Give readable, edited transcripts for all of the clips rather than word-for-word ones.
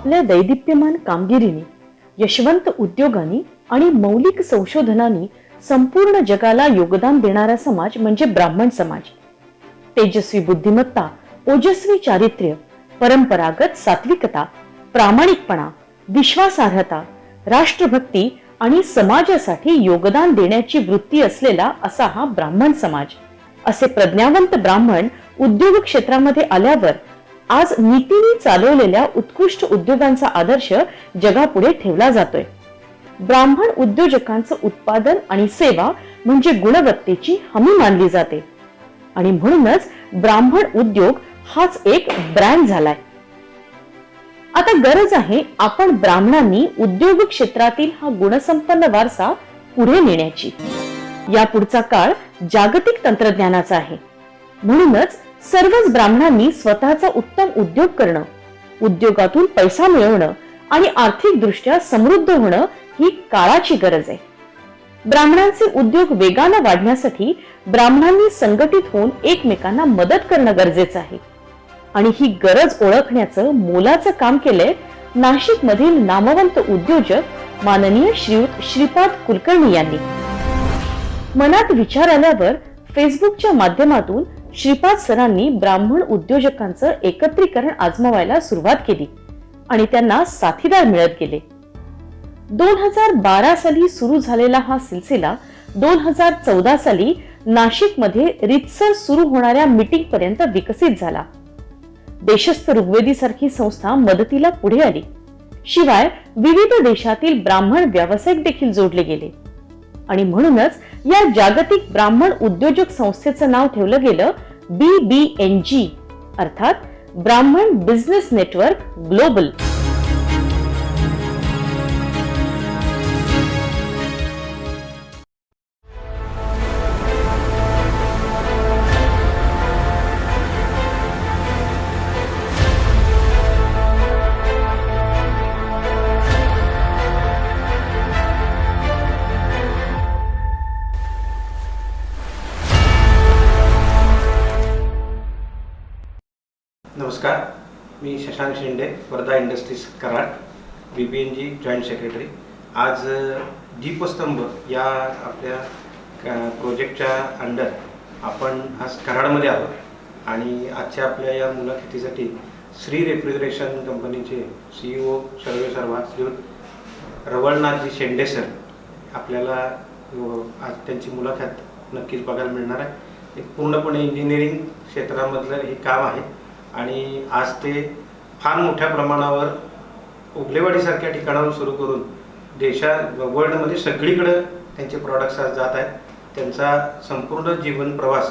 आपल्या दैदिप्यमान कामगिरीने, यशवंत उद्योगांनी आणि मौलिक संशोधनांनी संपूर्ण जगाला योगदान देणारा समाज म्हणजे ब्राह्मण समाज. तेजस्वी बुद्धिमत्ता, ओजस्वी चारित्र्य, परंपरागत सात्विकता, प्रामाणिकपणा, विश्वासार्हता, राष्ट्रभक्ती आणि समाजासाठी योगदान देण्याची वृत्ती असलेला असा हा ब्राह्मण समाज. असे प्रज्ञावंत ब्राह्मण उद्योग क्षेत्रामध्ये आल्यावर आज नीतीने चालवलेल्या उत्कृष्ट उद्योगांचा आदर्श जगापुढे ठेवला जातोय. ब्राह्मण उद्योजकांचं उत्पादन आणि सेवा म्हणजे गुणवत्तेची हमी मानली जाते आणि म्हणूनच ब्राह्मण उद्योग हाच एक ब्रँड झालाय. आता गरज आहे आपण ब्राह्मणांनी उद्योग क्षेत्रातील हा गुणसंपन्न वारसा पुढे नेण्याची. यापुढचा काळ जागतिक तंत्रज्ञानाचा आहे. म्हणूनच सर्वच ब्राह्मणांनी स्वतःचा उत्तम उद्योग करणं, उद्योगातून पैसा मिळवणं आणि आर्थिक दृष्ट्या समृद्ध होणं ही काळाची गरज आहे. ब्राह्मणांचे उद्योग वेगाने वाढण्यासाठी ब्राह्मणांनी संघटित होऊन एकमेकांना मदत करणं गरजेचं आहे आणि ही गरज ओळखण्याचं मोलाचं काम केलंय नाशिक मधील नामवंत उद्योजक माननीय श्रीयुत श्रीपाद कुलकर्णी यांनी. मनात विचार आल्यावर फेसबुकच्या माध्यमातून श्रीपाद सरांनी ब्राह्मण उद्योजकांचं एकत्रीकरण आजमावायला सुरुवात केली आणि त्यांना साथीदार मिळत गेले. 2012 साली सुरू झालेला हा सिलसिला 2014 साली नाशिक मध्ये रितसर सुरू होणाऱ्या मीटिंग पर्यंत विकसित झाला. देशस्थ ऋग्वेदी सारखी संस्था मदतीला पुढे आली. शिवाय विविध देशातील ब्राह्मण व्यावसायिक देखील जोडले गेले आणि म्हणूनच या जागतिक ब्राह्मण उद्योजक संस्थेचं नाव ठेवलं गेलं BBNG, अर्थात ब्राह्मण बिझनेस नेटवर्क ग्लोबल. नमस्कार, मी Shashank Shinde, Wardha industries Karad, BBNG joint secretary. आज दीपस्तंभ या आपल्या प्रोजेक्टच्या अंडर आपण आज कराडमध्ये आहोत आणि आजच्या आपल्या या मुलाखतीसाठी श्री रेफ्रिजरेशन कंपनीचे CEO सर्वेसर्वा श्रीयुत रवळनाथजी शेंडे सर आपल्याला आज त्यांची मुलाखत नक्कीच बघायला मिळणार आहे. एक पूर्णपणे इंजिनिअरिंग क्षेत्रामधलं हे काम आहे आणि आज ते फार मोठ्या प्रमाणावर उगलेवाडीसारख्या ठिकाणावर सुरू करून वर्ल्डमध्ये सगळीकडे त्यांचे प्रॉडक्ट्स आज जात आहेत. त्यांचा संपूर्ण जीवन प्रवास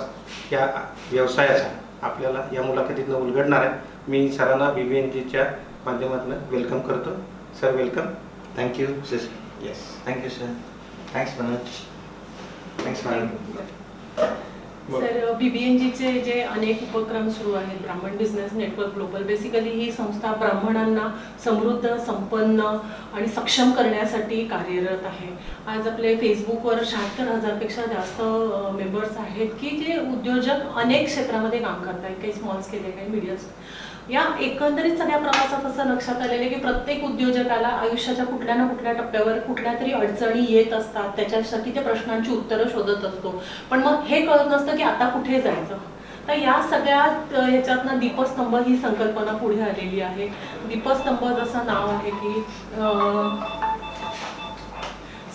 या व्यवसायाचा आपल्याला या मुलाखतीतून उलगडणार आहे. मी सरांना BBNGच्या माध्यमातून वेलकम करतो. Sir, welcome. Thank you sir. Yes, thank you sir. Thanks Manoj. Thanks madam. Sir, BBNGचे जे अनेक उपक्रम सुरू आहेत, Brahman business network global, basically ही संस्था ब्राह्मणांना समृद्ध, संपन्न आणि सक्षम करण्यासाठी कार्यरत आहे. आज आपले फेसबुकवर 76,000 पेक्षा जास्त मेंबर्स आहेत की जे उद्योजक अनेक क्षेत्रामध्ये काम करत आहेत, काही स्मॉल स्केल आहे, काही मीडियम. या एकंदरीत सगळ्या प्रवासात असं लक्षात आलेलं आहे की प्रत्येक उद्योजकाला आयुष्याच्या कुठल्या ना कुठल्या टप्प्यावर कुठल्या तरी अडचणी येत असतात, त्याच्यासाठी त्या प्रश्नांची उत्तरं शोधत असतो, पण मग हे कळत नसतं की आता कुठे जायचं. तर या सगळ्या ह्याच्यातनं दीपस्तंभ ही संकल्पना पुढे आलेली आहे. दीपस्तंभ जसं नाव आहे की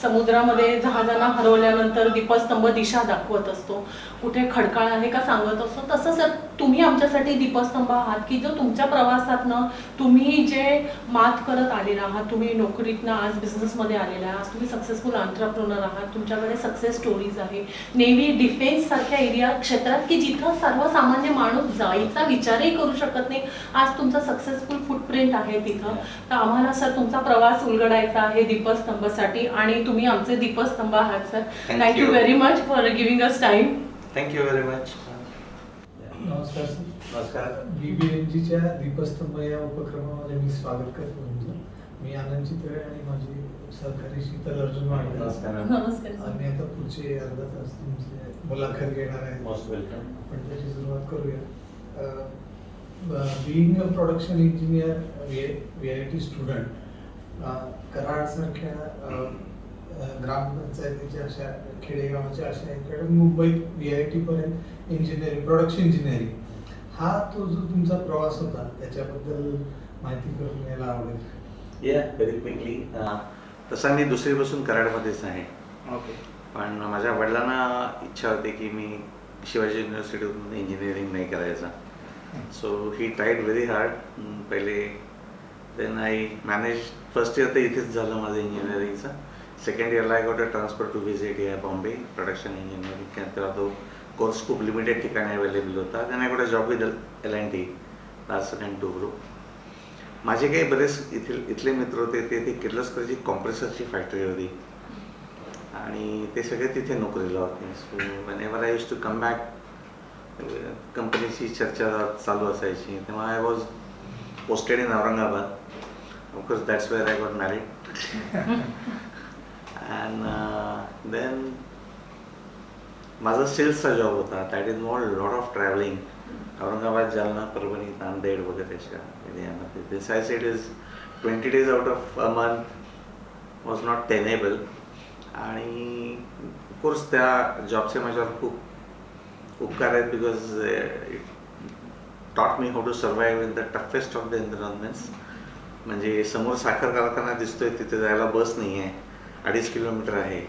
समुद्रामध्ये जहाजांना हरवल्यानंतर दीपस्तंभ दिशा दाखवत असतो, कुठे खडकाळ आहे का सांगत असतो. तसं सर तुम्ही आमच्यासाठी दीपस्तंभ आहात की जो तुमच्या प्रवासातनं तुम्ही जे मात करत आलेला आहात, तुम्ही नोकरीतनं आज बिझनेसमध्ये आलेला आहात, आज तुम्ही सक्सेसफुल एंटरप्रेन्योर आहात, तुमच्याकडे सक्सेस स्टोरीज आहे. नेव्ही, डिफेन्स सारख्या एरिया क्षेत्रात की जिथं सर्वसामान्य माणूस जायचा विचारही करू शकत नाही, आज तुमचा सक्सेसफुल फुटप्रिंट आहे तिथं. तर आम्हाला सर तुमचा प्रवास उलगडायचा आहे दीपस्तंभसाठी आणि तुम्ही आमचे दीपस्तंभ आहात sir. Thank you very much for giving us time. Thank you very much. नमस्कार सर. नमस्कार. BBNGच्या दीपस्तंभ या उपक्रमामध्ये मी स्वागत करतो तुमचं. मी आनंद चितळे आणि माझे सहकारी शीतल अर्जुन वाडे. नमस्कार. आणि आता पुढचे अर्धा तास तुमचे मुलाखत घेणार आहे. Most welcome. आपण त्याची सुरुवात करूया. being a production engineer, VIT student, कराडसारख्या ग्रामपंचायतीच्या अशा खेडेगावाच्या अशा इकडे मुंबईत VIT पर्यंत इंजिनिअरिंग, प्रोडक्शन इंजिनिअरिंग हा तो जो तुमचा प्रवास होता त्याच्याबद्दल माहिती करून घ्यायला आवडेल. या व्हेरी क्विकली. तसा मी दुसरीपासून कराडमध्येच आहे. ओके. पण माझ्या वडिलांना इच्छा होती की मी शिवाजी युनिव्हर्सिटीतून इंजिनिअरिंग नाही करायचा. So he tried very hard. पहिले then I manage. First year तर इथेच झालं माझं इंजिनिअरिंगचं. सेकंड इयरला I got a transfer to VJTI Bombay production engineering. तेव्हा तो कोर्स खूप लिमिटेड ठिकाणी अवेलेबल होता. Then I got a job with L&T, Larsen and Toubro. माझे काही बरेच इथले मित्र होते. ते किर्लोस्करची कॉम्प्रेसरची फॅक्टरी होती आणि ते सगळे तिथे नोकरीला होते. So whenever I use to come back कंपनीची चर्चा चालू असायची. तेव्हा I was posted in Aurangabad. Of course that's where I got married. And then माझा सेल्सचा जॉब होता. That is involved lot of travelling. Aurangabad, Jalna, Parbhani, Nanded वगैरे अशा एरियामध्ये. This I said is 20 days out of a month was not tenable. आणि of course त्या जॉबचे माझ्यावर खूप उपकार आहेत. Because it taught me how to survive in the toughest of the environments. म्हणजे समोर साखर कारखाना दिसतोय, तिथे जायला बस नाही आहे, 2.5 किलोमीटर आहे.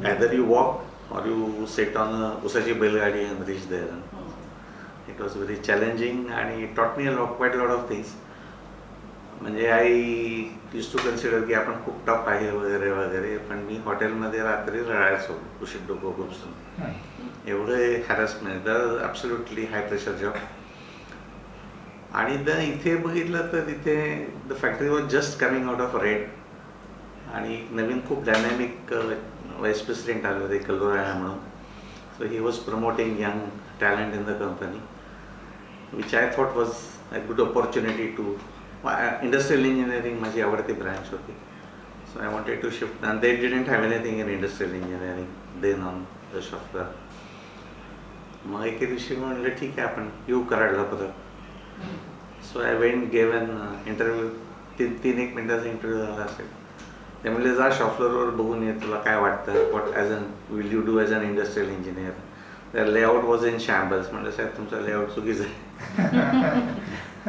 Either you walk or you set on उसाची बैलगाडी and reach there. It was very challenging आणि it taught me quite lot of things. म्हणजे आय यूज टू कन्सिडर की आपण खूप टफ आहे वगैरे वगैरे. पण मी हॉटेलमध्ये रात्री रडायचो कुशीत डोकं खुपसून. एवढे harassment. The absolutely high pressure job. आणि इथे बघितलं तर तिथे the factory was just coming out of red. आणि नवीन खूप डायनॅमिक व्हाईस प्रेसिडेंट आले होते, कल्लोराया म्हणून. So he was promoting young talent in the company, which I thought was a good opportunity to. Industrial engineering माझी आवडती ब्रँच होती. So I wanted to shift. And they didn't have anything in industrial engineering then on the शॉपला. मग एके दिवशी म्हणलं ठीक आहे आपण येऊ कराडला परत. So I went gave an interview. 3-1 मिनिटाचा इंटरव्ह्यू झाला असेल. ते म्हणले जा शॉपफ्लोअरवर बघून ये, तुला काय वाटतं, what as an will you do as an industrial engineer. तर लेआउट वॉज इन शॅम्बल्स. म्हणलं साहेब तुमचा लेआउट चुकीचं आहे.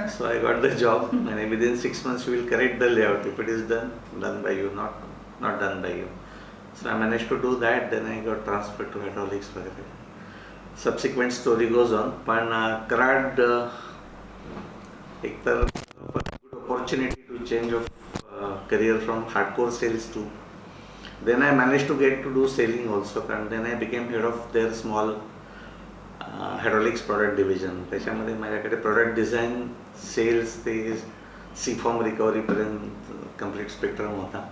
So I got the job आणि within 6 months will correct the layout. If it is done by you, not done by you. So I manage to do that. Then I got transfer to hydraulics वगैरे. Subsequent story goes on. पण कराड एक तर good opportunity to change of career from hardcore sales to. Then I managed to get to do selling also, and then I became head of their small hydraulics product division. त्याच्यामध्ये माझ्याकडे product design, cells ते सीफॉर्म रिकव्हरीपर्यंत complete spectrum होता.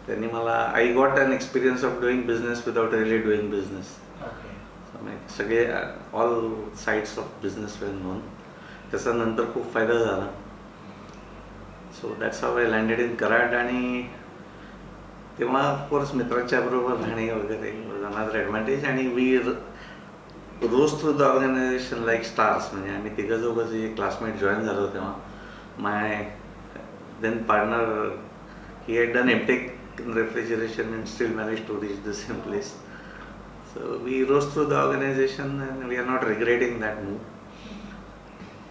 त्यांनी मला I got an experience of doing business without really doing business. सगळे all sides of business well known. त्याचा नंतर खूप फायदा झाला. So that's how I landed in Karad. आणि तेव्हा ऑफकोर्स मित्रांच्या बरोबर राहणे वगैरे अनदर ॲडव्हान्टेज. आणि we rose through the organization like stars. म्हणजे आम्ही तिघं जे क्लासमेट जॉईन झालो तेव्हा my then partner he had done MTech in refrigeration and steel manage to reach the same place. So we rose through the organisation and we are not regretting that move.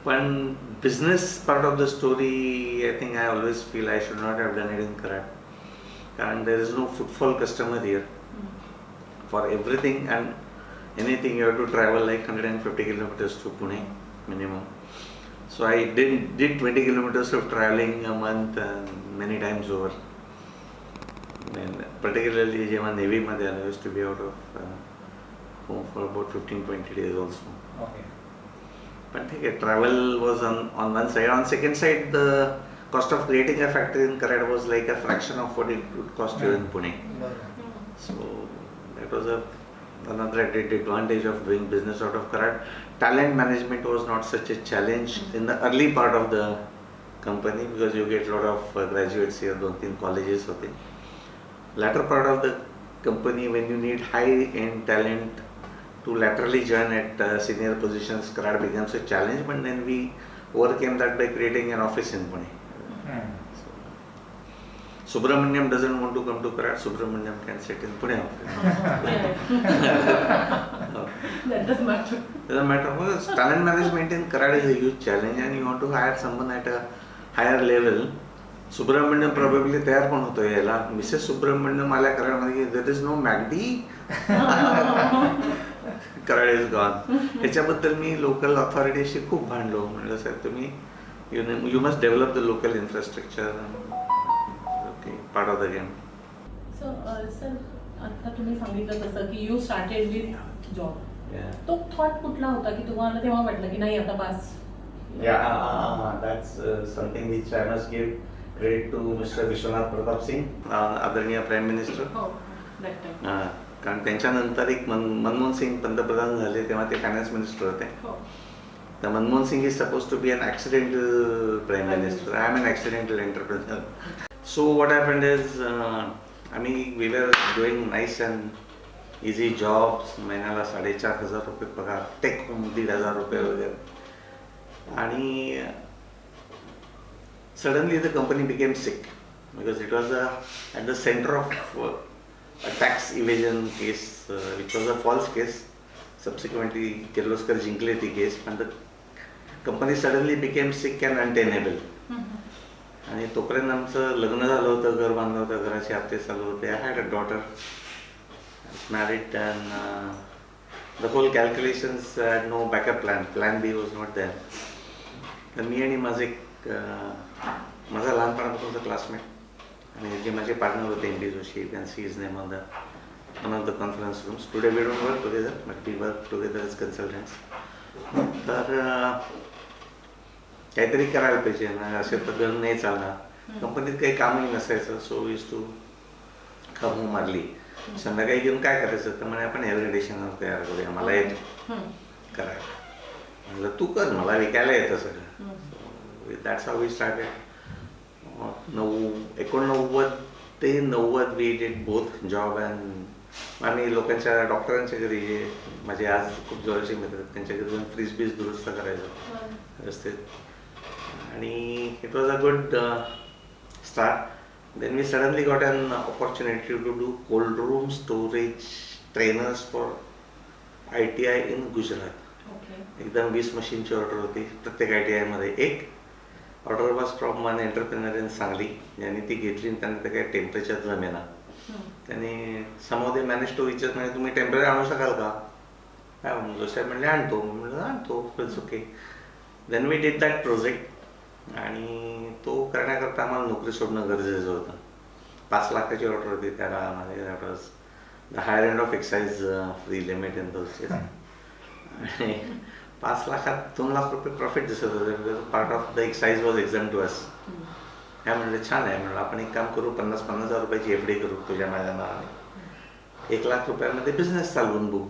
पण business part of the story, I think I always feel I should not have done it in Karad. And there is no footfall customer here. For everything and anything you have to travel like 150 kilometers to Pune minimum. So I did 20 kilometers of traveling a month many times over. And particularly जेव्हा Navy मध्ये I used to be out of home for about 15-20 days also. Okay. पण ठीक आहे, travel was on one side. On second side the cost of creating a factory in Karad was like a fraction of what it would cost you in Pune. So that was another advantage of doing business out of Karad. Talent management was not such a challenge in the early part of the company because you get a lot of graduates here. 2-3 colleges होते. Latter part of the company when you need high end talent to laterally join at senior positions, Karad becomes a challenge, but then we overcame that by creating an office in Pune. Subramaniam doesn't want to come to Karad, Subramaniam can sit in Pune office. That doesn't matter. Doesn't matter, because talent management in Karad is a huge challenge and you want to hire someone at a higher level. Subramaniam probably तयार पण होतो यायला. Mrs Subramaniam आल्या कराडमध्ये there is no मॅगडी, Karad is gone. ह्याच्याबद्दल मी local अथॉरिटीशी खूप भांडलो. म्हणलं साहेब तुम्ही you must develop the local infrastructure, okay part of the game. Sir आता तुम्ही सांगितलं तसं की यू स्टार्टेड विथ जॉब, तो थॉट कुठला होता की तुम्हाला तेव्हा वाटलं की नाही आता बस? That's something which I must give credit to Mr. Vishwanath Pratap Singh, आदरणीय प्राईम मिनिस्टर. हो, that time. कारण त्यांच्यानंतर एक मनमोहन सिंग पंतप्रधान झाले, तेव्हा ते फायनान्स मिनिस्टर होते. हो. तर Manmohan Singh is suppose to be an accidental prime minister. I am an accidental entrepreneur. So what happened is we were doing nice and easy jobs. महिन्याला 4,500 रुपये पगार, टेक होम 1,500 रुपये वगैरे. आणि suddenly the company became sick because it was at the center of a tax evasion case, which was a false case. Subsequently Kirloskar जिंकले ती case, but the company suddenly became sick and untenable. आणि तोपर्यंत आमचं लग्न झालं होतं, घर बांधलं होतं, घराचे हप्ते चालू होते. I had a daughter, I was married, and the whole calculations had no backup plan. Plan B was not there. तर मी आणि माझा लहानपणापासूनचा क्लासमेट आणि जे माझे पार्टनर होते M D Joshi, can see his name on the conference rooms. Today we don't work together, but we work together as consultants. तर काहीतरी करायला पाहिजे ना, असे तर घर नाही चालणार. कंपनीत काही कामही नसायचं. So use to come home early. संध्याकाळी घेऊन काय करायचं, तर म्हणे आपण एव्हरी तयार करूया, मला येतो करायला. म्हणलं तू कर, मला विकायला येतं सगळं. That's how we started. 89 ते 90 we did both job and. आम्ही लोकांच्या डॉक्टरांच्या घरी, जे माझे आज खूप जवळचे मित्र आहेत, त्यांच्या घरी जाऊन फ्रीज बीज दुरुस्त करायचो व्यवस्थित. आणि it was a good start. Then we suddenly got an opportunity to do cold room storage trainers for ITI in Gujarat. एकदम 20 मशीनची ऑर्डर होती प्रत्येक ITI मध्ये. एक order was from one entrepreneur in Sangli, ज्यांनी ती घेतली आणि त्यांना ते काही टेम्परेचर जमेना. त्यांनी समोर दे मॅनेज टू विचार, म्हणजे तुम्ही टेम्परेचर आणू शकाल का? काय म्हणलो साहेब म्हणले आणतो. म्हणलं आणतो, it's okay. Then we did that project. आणि तो करण्याकरता आम्हाला नोकरी सोडणं गरजेचं होतं. 5 लाखाची ऑर्डर होती त्या काळामध्ये. That was the higher end of excise free limit in those days. आणि 5 लाखात 2 लाख रुपये प्रॉफिट दिसत होते. Part of the excise was exempt to us. काय म्हणलं छान आहे, म्हणलं आपण एक काम करू, 50-50 हजार रुपयाची FD करू तुझ्या माझ्या नावाने, 1 लाख रुपयामध्ये बिझनेस चालवून बघू.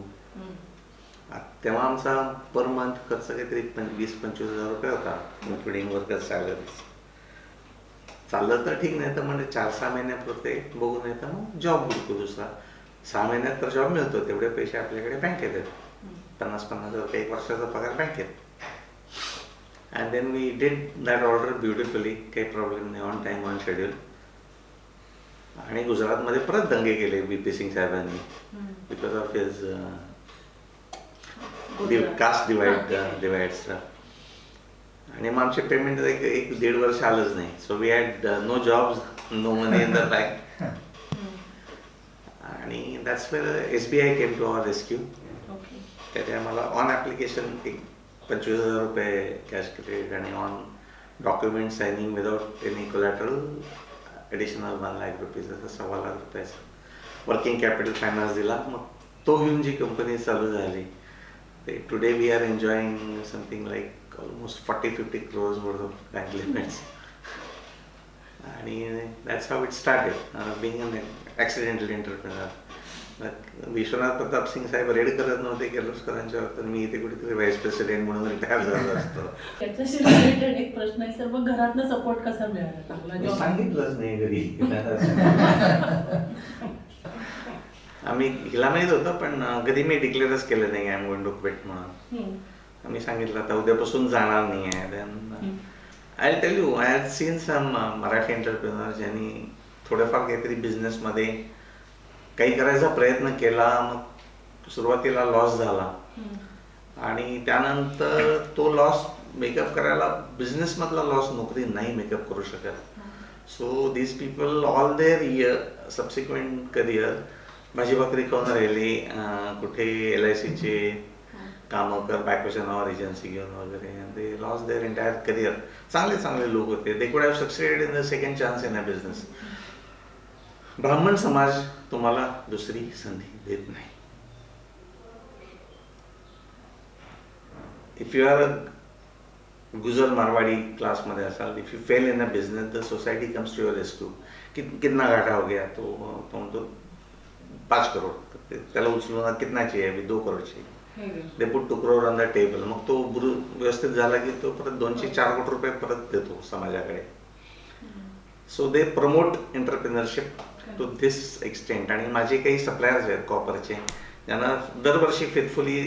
तेव्हा आमचा पर मंथ खर्च काहीतरी 20-25 हजार रुपये होता, इन्क्लुडिंग वर्कर सॅलरीज. चाललं तर ठीक, नाही तर म्हणजे 4-6 महिन्यापुरते बघू, नाही तर मग जॉब बघतो दुसरा. 6 महिन्यात तर जॉब मिळतो, तेवढे पैसे आपल्याकडे बँकेत आहेत. 50-50 हजार रुपये 1 वर्षाचा पगार बँकेत. And then we did that order beautifully, काही प्रॉब्लेम नाही, ऑन टाईम ऑन शेड्यूल. आणि गुजरातमध्ये परत दंगे केले BP सिंग साहेबांनी because of his caste divides. आणि मग आमचे पेमेंट 1-1.5 वर्ष आलंच नाही. So we had no jobs, no money in the bank. आणि that's where SBI came to our rescue. त्याने आम्हाला ऑन ॲप्लिकेशन 25,000 रुपये कॅश क्रेडिट आणि on document signing without any collateral additional 1 lakh rupees, असं 1.25 लाख रुपयाचं वर्किंग कॅपिटल फायनान्स दिला. मग तो घेऊन जी कंपनी चालू झाली, ते today we are enjoying something like almost 40-50 crores worth of bank limits. आणि that's how it started being an accidental entrepreneur. Vishwanath Pratap Singh साहेब रेड करत नव्हते किर्लोस्करांच्यावर, तर मी इथे कुठेतरी व्हाईस प्रेसिडेंट म्हणून रिटायर झालो असतो. त्याच्याशी रिलेटेड एक प्रश्न आहे सर, मग घरातनं सपोर्ट कसा मिळाला चांगला? सांगितलंच नाही घरी. आम्ही हिला माहीत होतं पण कधी मी डिक्लेअरच केलं नाही I am going to quit म्हणून. आम्ही सांगितलं आता उद्यापासून जाणार नाही आहे. Then I tell you I have seen some Marathi entrepreneur ज्यांनी थोडंफार काहीतरी बिझनेसमध्ये काही करायचा प्रयत्न केला, मग सुरुवातीला लॉस झाला आणि त्यानंतर तो लॉस मेकअप करायला बिझनेसमधला लॉस नोकरी नाही मेकअप करू शकत. So these people all their subsequent career भाजी भाकरी खाऊन राहिले, कुठे LICचे कामं कर बायकोच्या नावावर एजन्सी घेऊन वगैरे, they lose their entire career. चांगले चांगले लोक होते, they could have succeeded in the second chance in a business. Brahmin समाज तुम्हाला दुसरी संधी देत नाही. If you are a Gujar Marwari class मध्ये असाल, if you fail in a business the society comes to your rescue. कितना घाटा हो गया तो म्हणतो 5 करोड, त्याला उचलून कितना चाहिए, अभी 2 करोड चाहिए. They put 2 crore on the table. मग तो व्यवस्थित झाला की तो परत 204 कोटी रुपये परत देतो समाजाकडे. So they promote entrepreneurship to this extent. आणि माझे काही सप्लायर्स आहेत कॉपरचे, ज्यांना दरवर्षी फेथफुली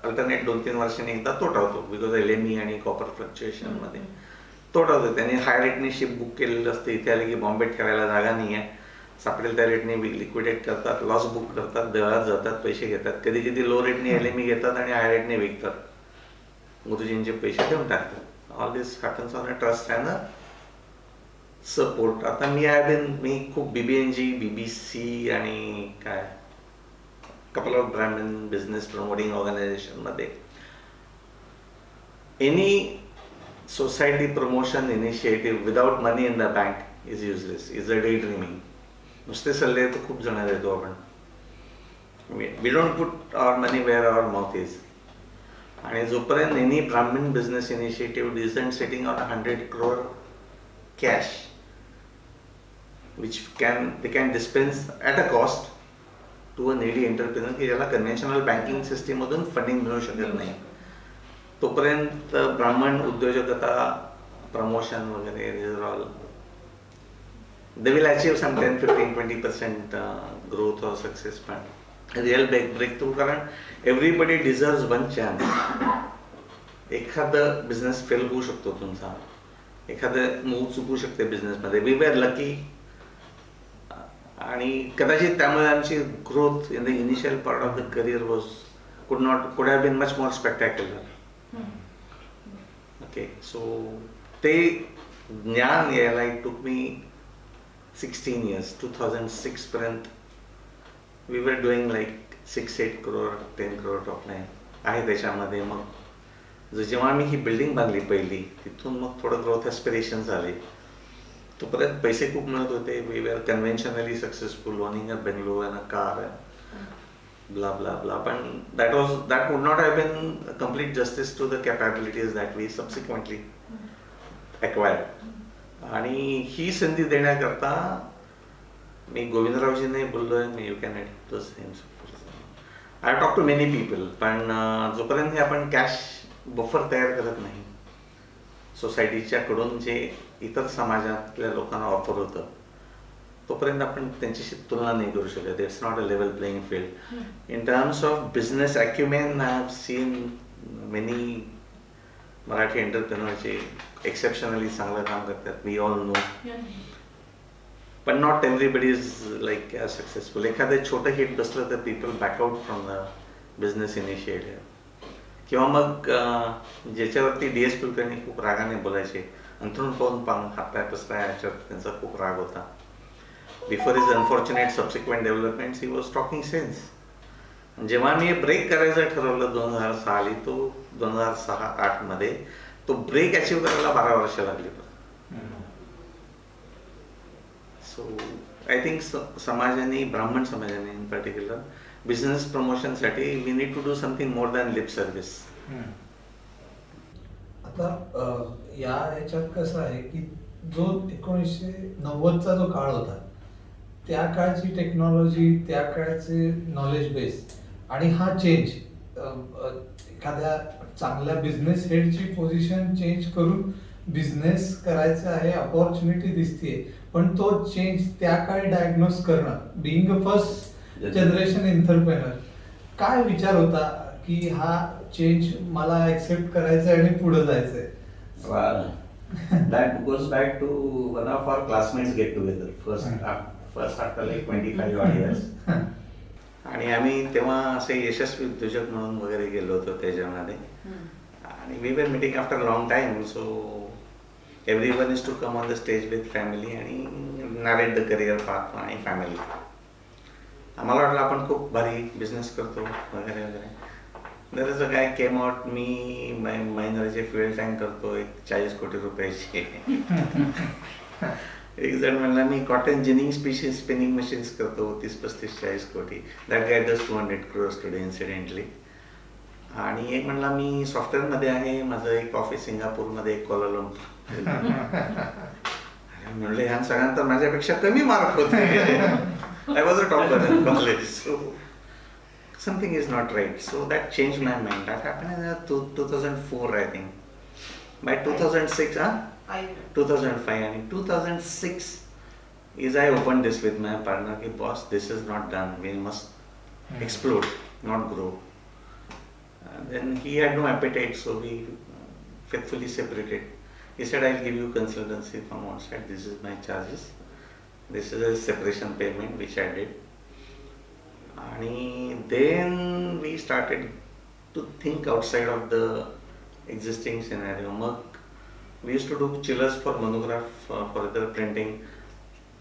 अल्टरनेट 2-3 वर्षांनी एकदा तोटा होतो, बिकॉज LME आणि कॉपर फ्लक्च्युएशनमध्ये तोटा होतो. त्यांनी हाय रेटने शिप बुक केलेलं असतं, इथे आले की बॉम्बे ठेवायला जागा नाही आहे, सापडेल त्या रेटने लिक्विडेट करतात, लॉस बुक करतात, देवळात जातात, पैसे घेतात. कधी कधी लो रेटने LME घेतात आणि हाय रेटने विकतात, गुरुजींचे पैसे देऊन टाकतात. All this happens on a trust and a support. आता मी खूप BBNG, BBC आणि काय couple of Brahmin business promoting organization मध्ये any society promotion initiative without money in the bank is useless, is a daydreaming. नुसते सल्ले तर खूप जण देतो आपण. We don't put our money where our mouth is. आणि जोपर्यंत any Brahmin business initiative isn't sitting on 100 crore cash which they can dispense at a cost to a needy entrepreneur की ज्याला कन्व्हेन्शनल बँकिंग सिस्टीम मधून funding मिळू शकत नाही, तोपर्यंत ब्राह्मण उद्योजकता, प्रमोशन वगैरे all they will achieve some 10-15-20% growth और सक्सेस. पण रिअल ब्रेक थ्रू, कारण एव्हरीबडी डिझर्व्स वन चान्स. एखादं बिझनेस फेल होऊ शकतो तुमचा, एखादं मूव चुकू शकते बिझनेसमध्ये. वी वेर लकी आणि कदाचित त्यामुळे आमची growth in the initial part of the career could have been much more spectacular. Okay, so ते ज्ञान यायला इट टूक मी 16 years. 2006 पर्यंत we were doing like 6-8 crore 10 crore top line आहे त्याच्यामध्ये. मग जेव्हा मी ही बिल्डिंग बांधली पहिली, तिथून मग थोडं ग्रोथ एस्पिरेशन झाले. तोपर्यंत पैसे खूप मिळत होते. We were conventionally successful, owning a bungalow and a car blah blah blah. पण that would not have been complete justice to the capabilities that we subsequently acquired. आणि ही संधी देण्याकरता मी गोविंदरावजींनी बोललोय, मी you can add the same. I talk to many people. पण जोपर्यंत हे आपण कॅश बफर तयार करत नाही सोसायटीच्या कडून, जे इतर समाजातल्या लोकांना ऑफर होतं, तोपर्यंत आपण त्यांच्याशी तुलना नाही करू शकत. It's not a level playing field. In terms of business acumen I have seen many Marathi एंटरप्रेनरचे एक्सेप्शनली चांगलं काम करतात, वी ऑल नो. पण not everybody is like successful. एखादं छोटं हिट बसलं तर people back out from the business initiative. किंवा मग ज्याच्यावरती DS कुलकर्णी खूप रागाने बोलायचे, अंथरून पाहून हातपाय पसराय, याच्यावर त्यांचा खूप राग होता. Before his unfortunate subsequent developments he was talking sense. जेव्हा मी ब्रेक करायचं ठरवलं 2006 साली, तो 2006-08 मध्ये तो ब्रेक अचीव करायला 12 वर्ष लागली. सो आय थिंक समाजाने, ब्राह्मण समाजाने इन पर्टिक्युलर, बिझनेस प्रमोशनसाठी we need to do something more than lip service. आता या ह्याच्यात कसं आहे की जो 1990चा जो काळ होता, त्या काळची टेक्नॉलॉजी, त्या काळचे नॉलेज बेस आणि हा चेंज, एखाद्या चांगल्या बिझनेस हेडची पोझिशन चेंज करून बिझनेस करायचा आहे, अपॉर्च्युनिटी दिसतीये, पण तो चेंज त्या काळी डायग्नोज करणं, being a first generation entrepreneur, काय विचार होता की हा चेंज मला ऍक्सेप्ट करायचा आहे आणि पुढे जायचंय? Well, that goes back to one of our classmates get together first after like 25 odd years. आणि आम्ही तेव्हा असे यशस्वी उद्योजक म्हणून वगैरे गेलो होतो त्याच्यामध्ये. आणि we were meeting after long time, so everyone is to come on the stage with family आणि नॅरेट द करिअर पाथ आणि फॅमिली. आम्हाला वाटलं आपण खूप भारी बिझनेस करतो वगैरे वगैरे. There is a guy came out, मी महिंद्राचे फ्युएल टँक करतो एक 40 कोटी रुपयाची. एक जण म्हणला मी कॉटन जिनिंग स्पिनिंग मशीन्स करतो 30-35-40 कोटी. That guy does 200 crores today incidentally. आणि एक म्हणला मी सॉफ्टवेअरमध्ये आहे, माझं एक ऑफिस सिंगापूरमध्ये, एक कोलालंपूर. म्हणले ह्या सगळ्यांतर माझ्यापेक्षा कमी मार्क होते. I was a topper in college. So something is not right. So that changed my mind. That happened in 2004, I think. By 2006, 2005 and 2006 is I opened this with my partner ki boss, this is not done. We must explode, not grow. And then he had no appetite, so we faithfully separated. He said, I'll give you consultancy from one side. This is my charges. This is a separation payment which I did. आणि then we started to think outside of the existing scenario. मग we used to do chillers for monograph, for other printing.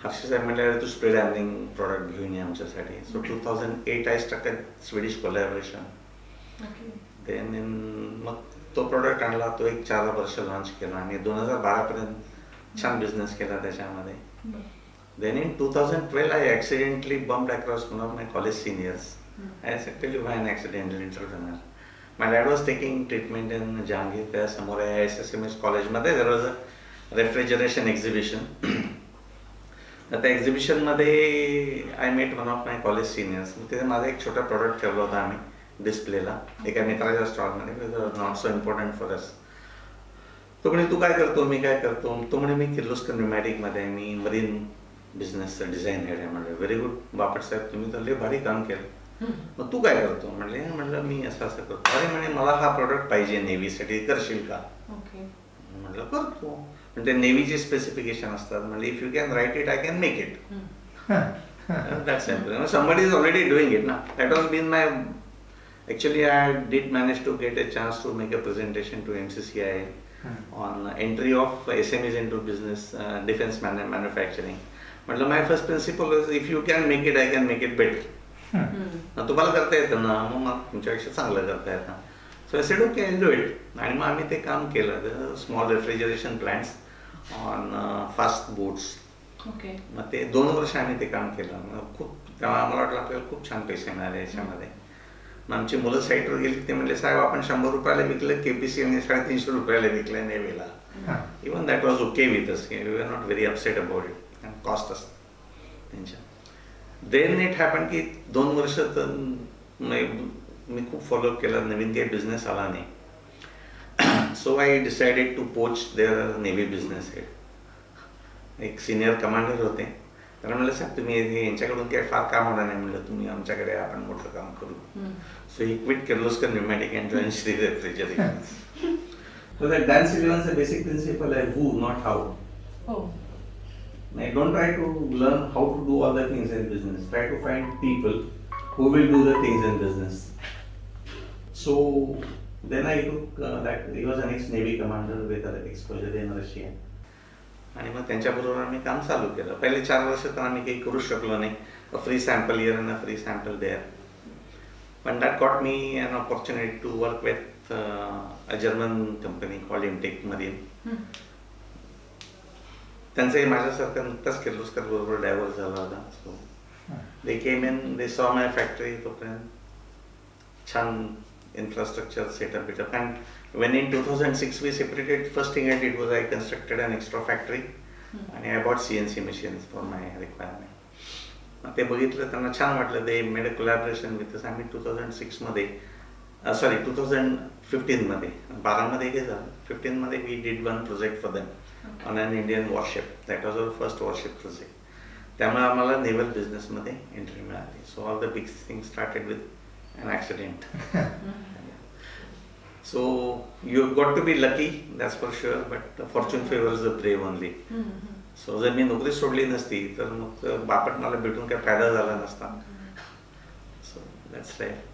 Harshi साहेब म्हणले तू spray डॅमनिंग product घेऊन ये आमच्यासाठी. So 2008 I struck a Swedish collaboration. Then मग तो product आणला, तो एक 4 वर्ष लॉन्च केला आणि 2012 पर्यंत छान बिझनेस केला त्याच्यामध्ये. Then in 2012, I accidentally bumped across one of my college seniors. I said, tell you why an accidental entrepreneur. My dad was taking treatment in Jahangir. There somewhere ISSMS college. There was a refrigeration exhibition. At the exhibition, I met one of my college seniors. तिथे माझा एक छोटा product ठेवला होता आम्ही डिस्प्लेला एका मित्राच्या स्टॉलमध्ये. It was not so important for us. तो म्हणे तू काय करतो, मी काय करतो. तो म्हणे मी किर्लोस्कर न्यूमॅटिकमध्ये, मी मरीन बिझनेसचं डिझाईन हेड आहे. म्हणजे व्हेरी गुड बापट साहेब, तुम्ही तर लय भारी काम केलं. मग तू काय करतो म्हणलं मी असं असं करतो. अरे म्हणे मला हा प्रॉडक्ट पाहिजे नेव्हीसाठी, करशील का? म्हटलं करतो. म्हणजे नेव्हीचे स्पेसिफिकेशन असतात. म्हणजे if you can write it I can make it. That simple. Somebody is already doing it ना. That was been my actually I did manage to get a chance to make a presentation to MCCI on entry of SMEs into business defence manufacturing. म्हटलं my first principle is if you can make it I can make it better. तुम्हाला करता येतं ना, मग मला तुमच्यापेक्षा चांगलं करता येतं. So I said okay I do it. आणि मग आम्ही ते काम केलं, small refrigeration plants on fast boats. मग ते 2 वर्ष आम्ही ते काम केलं. खूप तेव्हा आम्हाला वाटलं आपल्याला खूप छान पैसे मिळाले याच्यामध्ये. मग आमची मुलं साईटवर गेली, ते म्हणले साहेब आपण 100 रुपयाला विकलं KPC आणि 350 रुपयाला विकलं नेव्हीला. Even that was okay with us. We are not very upset about it. Cost असतं त्यांच्या. देन इट हॅपन की 2 वर्ष तर मी खूप फॉलोअप केला, नवीन काही बिझनेस आला नाही. So I decided to approach their navy business head. एक सिनियर कमांडर होते, त्यांना म्हणलं साहेब तुम्ही यांच्याकडून काही फार काम होणार नाही. म्हणलं तुम्ही आमच्याकडे आपण मोठं काम करू. So he quit Kirloskar pneumatic and join Shri refrigeration. So that dance इलेव्हनचं बेसिक प्रिन्सिपल आहे who not how. Don't try to learn how to do all the things in business. Try to find people who will do the things in business. So then I took that. He was an ex-Navy commander with exposure in Russia. आणि मग त्यांच्याबरोबर आम्ही काम चालू केलं. पहिले 4 वर्ष तर आम्ही काही करू शकलो नाही. A free sample here and a free sample there. But that got me an opportunity to work with a German company called Imtech Marine. त्यांचंही माझ्यासारखं नुकताच किर्लोस्कर बरोबर डायव्हर्स झाला होता. So they came in, they saw my factory. तोपर्यंत छान infrastructure setup built up. And when in 2006 we separated, first thing I did was I constructed an extra factory आणि I bought CNC machines for my requirement. ते बघितलं, त्यांना छान वाटलं. They made a collaboration with. आम्ही 2006 मध्ये, सॉरी 2015 मध्ये, 12 मध्ये हे झालं. 15 मध्ये we did one project for them on an Indian warship. That was our first warship project. त्यामुळे आम्हाला नेव्हल बिझनेसमध्ये एंट्री मिळाली. So all the big thing started with an accident. So you got to be lucky, that's for sure, but fortune favors the brave only. So जर मी नोकरी सोडली नसती तर मग बापट मला भेटून काही फायदा झाला नसता. So that's life.